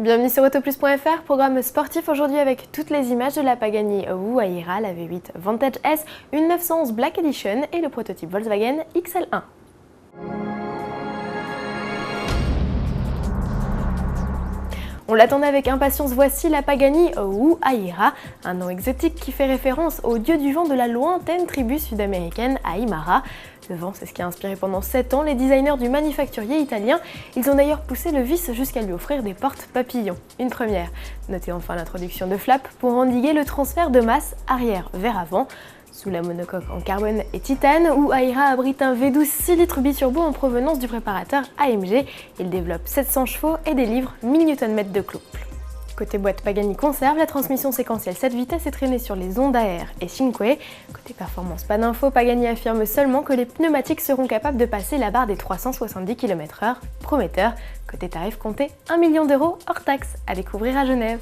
Bienvenue sur autoplus.fr, programme sportif aujourd'hui avec toutes les images de la Pagani Huayra, la V8 Vantage S, une 911 Black Edition et le prototype Volkswagen XL1. On l'attendait avec impatience, voici la Pagani Huayra, un nom exotique qui fait référence au dieu du vent de la lointaine tribu sud-américaine Aymara. Le vent, c'est ce qui a inspiré pendant 7 ans les designers du manufacturier italien. Ils ont d'ailleurs poussé le vice jusqu'à lui offrir des portes papillons. Une première. Notez enfin l'introduction de flaps pour endiguer le transfert de masse arrière vers avant. Sous la monocoque en carbone et titane, Huayra abrite un V12 6 litres biturbo en provenance du préparateur AMG. Il développe 700 chevaux et délivre 1000 Nm de couple. Côté boîte, Pagani conserve la transmission séquentielle 7 vitesses et traînée sur les Honda Air et Cinque. Côté performance, pas d'info, Pagani affirme seulement que les pneumatiques seront capables de passer la barre des 370 km/h. Prometteur. Côté tarif, comptez 1 million d'euros hors taxe, à découvrir à Genève.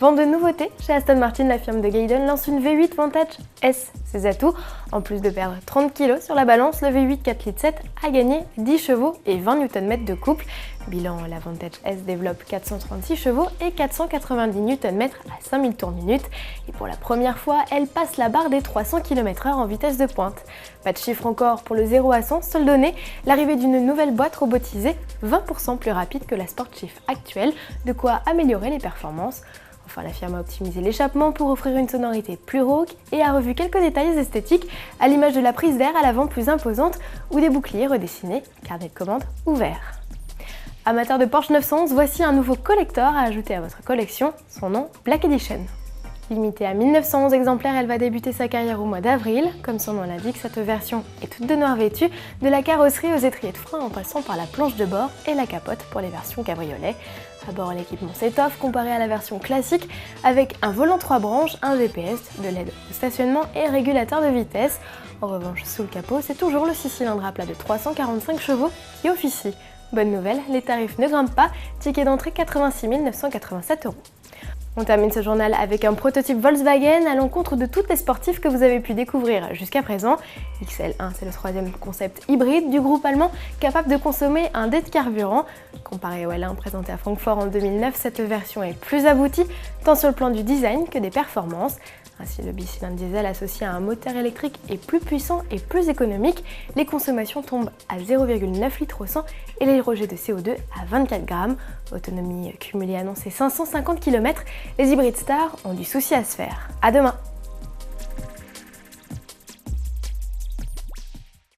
Vente de nouveautés, chez Aston Martin, la firme de Gaydon lance une V8 Vantage S. Ses atouts, en plus de perdre 30 kg sur la balance, le V8 4,7 litres a gagné 10 chevaux et 20 Nm de couple. Bilan, la Vantage S développe 436 chevaux et 490 Nm à 5000 tours minute. Et pour la première fois, elle passe la barre des 300 km/h en vitesse de pointe. Pas de chiffre encore pour le 0 à 100, seul donné l'arrivée d'une nouvelle boîte robotisée 20% plus rapide que la Sportshift actuelle, de quoi améliorer les performances. Enfin, la firme a optimisé l'échappement pour offrir une sonorité plus rauque et a revu quelques détails esthétiques, à l'image de la prise d'air à l'avant plus imposante ou des boucliers redessinés, carnet de commande ouvert. Amateur de Porsche 911, voici un nouveau collector à ajouter à votre collection, son nom Black Edition. Limitée à 1911 exemplaires, elle va débuter sa carrière au mois d'avril. Comme son nom l'indique, cette version est toute de noir vêtue, de la carrosserie aux étriers de frein en passant par la planche de bord et la capote pour les versions cabriolet. À bord, l'équipement s'étoffe comparé à la version classique avec un volant 3 branches, un GPS, de l'aide au stationnement et régulateur de vitesse. En revanche, sous le capot, c'est toujours le 6 cylindres à plat de 345 chevaux qui officie. Bonne nouvelle, les tarifs ne grimpent pas, ticket d'entrée 86 987 €. On termine ce journal avec un prototype Volkswagen à l'encontre de toutes les sportifs que vous avez pu découvrir jusqu'à présent. XL1, c'est le troisième concept hybride du groupe allemand capable de consommer un dé de carburant. Comparé au L1 présenté à Francfort en 2009, cette version est plus aboutie, tant sur le plan du design que des performances. Ainsi, le bicylindre diesel associé à un moteur électrique est plus puissant et plus économique. Les consommations tombent à 0,9 litres au 100 et les rejets de CO2 à 24 grammes. Autonomie cumulée annoncée 550 km. Les hybrides stars ont du souci à se faire. À demain!